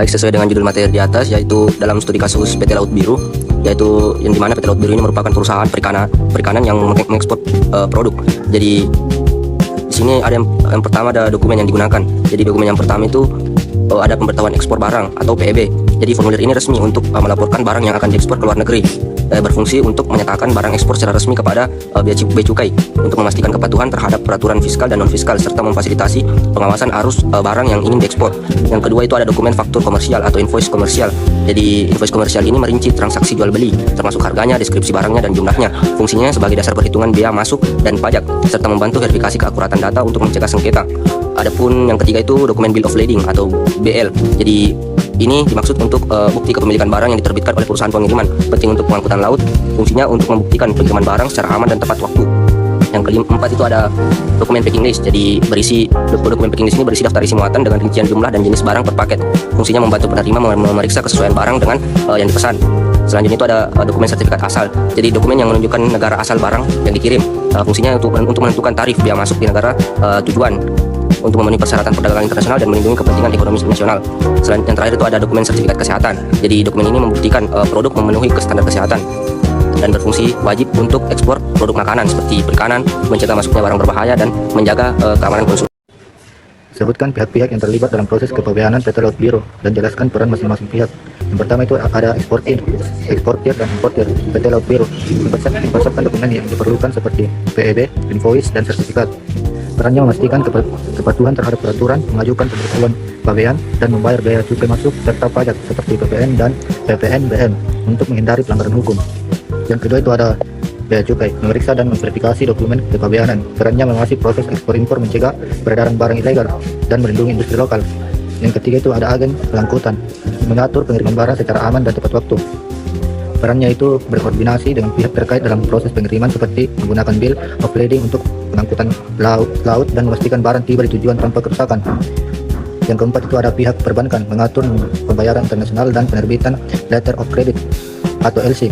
Baik, sesuai dengan judul materi di atas, yaitu dalam studi kasus PT Laut Biru, yaitu yang dimana PT Laut Biru ini merupakan perusahaan perikanan yang mengekspor produk. Jadi di sini ada yang pertama, ada dokumen yang digunakan. Jadi dokumen yang pertama itu ada pemberitahuan ekspor barang atau PEB. Jadi formulir ini resmi untuk melaporkan barang yang akan diekspor ke luar negeri. Berfungsi untuk menyatakan barang ekspor secara resmi kepada Bea Cukai untuk memastikan kepatuhan terhadap peraturan fiskal dan non fiskal serta memfasilitasi pengawasan arus barang yang ingin diekspor. Yang kedua itu ada dokumen faktur komersial atau invoice komersial. Jadi invoice komersial ini merinci transaksi jual beli termasuk harganya, deskripsi barangnya dan jumlahnya. Fungsinya sebagai dasar perhitungan biaya masuk dan pajak serta membantu verifikasi keakuratan data untuk mencegah sengketa. Adapun yang ketiga itu dokumen bill of lading atau BL. Jadi ini dimaksud untuk bukti kepemilikan barang yang diterbitkan oleh perusahaan pengiriman, penting untuk pengangkutan laut. Fungsinya untuk membuktikan pengiriman barang secara aman dan tepat waktu. Yang keempat itu ada dokumen packing list. Jadi dokumen packing list ini berisi daftar isi muatan dengan rincian jumlah dan jenis barang per paket. Fungsinya membantu penerima memeriksa kesesuaian barang dengan yang dipesan. Selanjutnya itu ada dokumen sertifikat asal. Jadi dokumen yang menunjukkan negara asal barang yang dikirim. Fungsinya untuk menentukan tarif biaya masuk di negara tujuan, untuk memenuhi persyaratan perdagangan internasional dan melindungi kepentingan ekonomi nasional. Selain yang terakhir itu ada dokumen sertifikat kesehatan. Jadi dokumen ini membuktikan produk memenuhi standar kesehatan dan berfungsi wajib untuk ekspor produk makanan seperti perikanan, mencegah masuknya barang berbahaya dan menjaga keamanan konsumen. Sebutkan pihak-pihak yang terlibat dalam proses kepabeanan PT Laut Biru dan jelaskan peran masing-masing pihak. Yang pertama itu ada eksportir dan importir PT Laut Biru. Mempersiapkan dokumen yang diperlukan seperti PEB, invoice, dan sertifikat. Perannya memastikan kepatuhan terhadap peraturan, mengajukan pemberitahuan pabean, dan membayar biaya cukai masuk serta pajak seperti PPN dan PPNBM untuk menghindari pelanggaran hukum. Yang kedua itu ada bea cukai, memeriksa dan memverifikasi dokumen kepabeanan. Perannya mengawasi proses ekspor impor, mencegah peredaran barang ilegal, dan melindungi industri lokal. Yang ketiga itu ada agen pengangkutan, mengatur pengiriman barang secara aman dan tepat waktu. Perannya itu berkoordinasi dengan pihak terkait dalam proses pengiriman seperti menggunakan bill of lading untuk pengangkutan laut dan memastikan barang tiba di tujuan tanpa kerusakan. Yang keempat itu ada pihak perbankan, mengatur pembayaran internasional dan penerbitan letter of credit atau LC.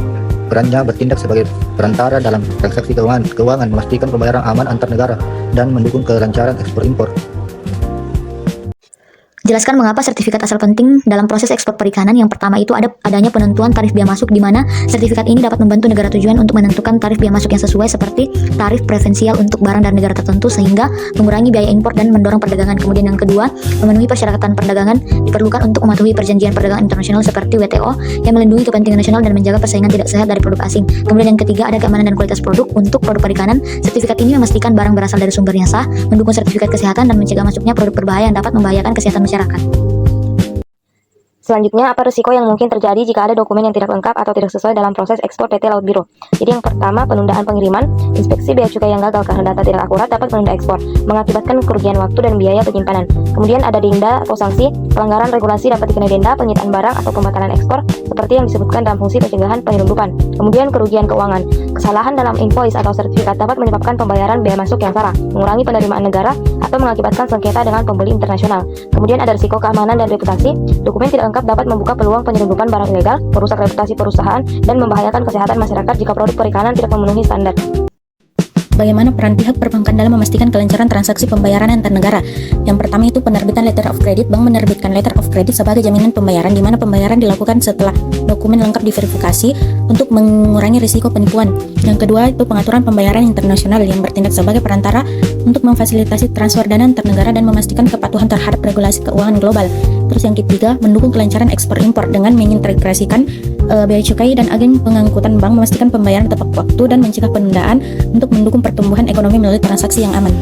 Perannya bertindak sebagai perantara dalam transaksi keuangan, memastikan pembayaran aman antar negara dan mendukung kelancaran ekspor impor. Jelaskan mengapa sertifikat asal penting dalam proses ekspor perikanan. Yang pertama itu adanya penentuan tarif biaya masuk, di mana sertifikat ini dapat membantu negara tujuan untuk menentukan tarif biaya masuk yang sesuai seperti tarif preferensial untuk barang dari negara tertentu sehingga mengurangi biaya impor dan mendorong perdagangan. Kemudian yang kedua, memenuhi persyaratan perdagangan diperlukan untuk mematuhi perjanjian perdagangan internasional seperti WTO yang melindungi kepentingan nasional dan menjaga persaingan tidak sehat dari produk asing. Kemudian yang ketiga, ada keamanan dan kualitas produk. Untuk produk perikanan, sertifikat ini memastikan barang berasal dari sumber yang sah, mendukung sertifikat kesehatan dan mencegah masuknya produk berbahaya yang dapat membahayakan kesehatan masyarakat. Selanjutnya, apa risiko yang mungkin terjadi jika ada dokumen yang tidak lengkap atau tidak sesuai dalam proses ekspor PT Laut Biru? Jadi yang pertama, penundaan pengiriman, inspeksi bea cukai yang gagal karena data tidak akurat dapat menunda ekspor, mengakibatkan kerugian waktu dan biaya penyimpanan. Kemudian ada denda atau sanksi, pelanggaran regulasi dapat dikenai denda, penyitaan barang atau pembatalan ekspor, seperti yang disebutkan dalam fungsi pencegahan penyelundupan. Kemudian kerugian keuangan, kesalahan dalam invoice atau sertifikat dapat menyebabkan pembayaran biaya masuk yang salah, mengurangi penerimaan negara, atau mengakibatkan sengketa dengan pembeli internasional. Kemudian ada risiko keamanan dan reputasi, dokumen tidak lengkap dapat membuka peluang penyelundupan barang ilegal, merusak reputasi perusahaan, dan membahayakan kesehatan masyarakat jika produk perikanan tidak memenuhi standar. Bagaimana peran pihak perbankan dalam memastikan kelancaran transaksi pembayaran antar negara? Yang pertama itu penerbitan letter of credit. Bank menerbitkan letter of credit sebagai jaminan pembayaran, di mana pembayaran dilakukan setelah dokumen lengkap diverifikasi untuk mengurangi risiko penipuan. Yang kedua itu pengaturan pembayaran internasional yang bertindak sebagai perantara untuk memfasilitasi transfer dana antar negara dan memastikan kepatuhan terhadap regulasi keuangan global. Terus yang ketiga, mendukung kelancaran ekspor impor dengan mengintegrasikan bea cukai dan agen pengangkutan bank, memastikan pembayaran tepat waktu dan mencegah penundaan untuk mendukung pertumbuhan ekonomi melalui transaksi yang aman.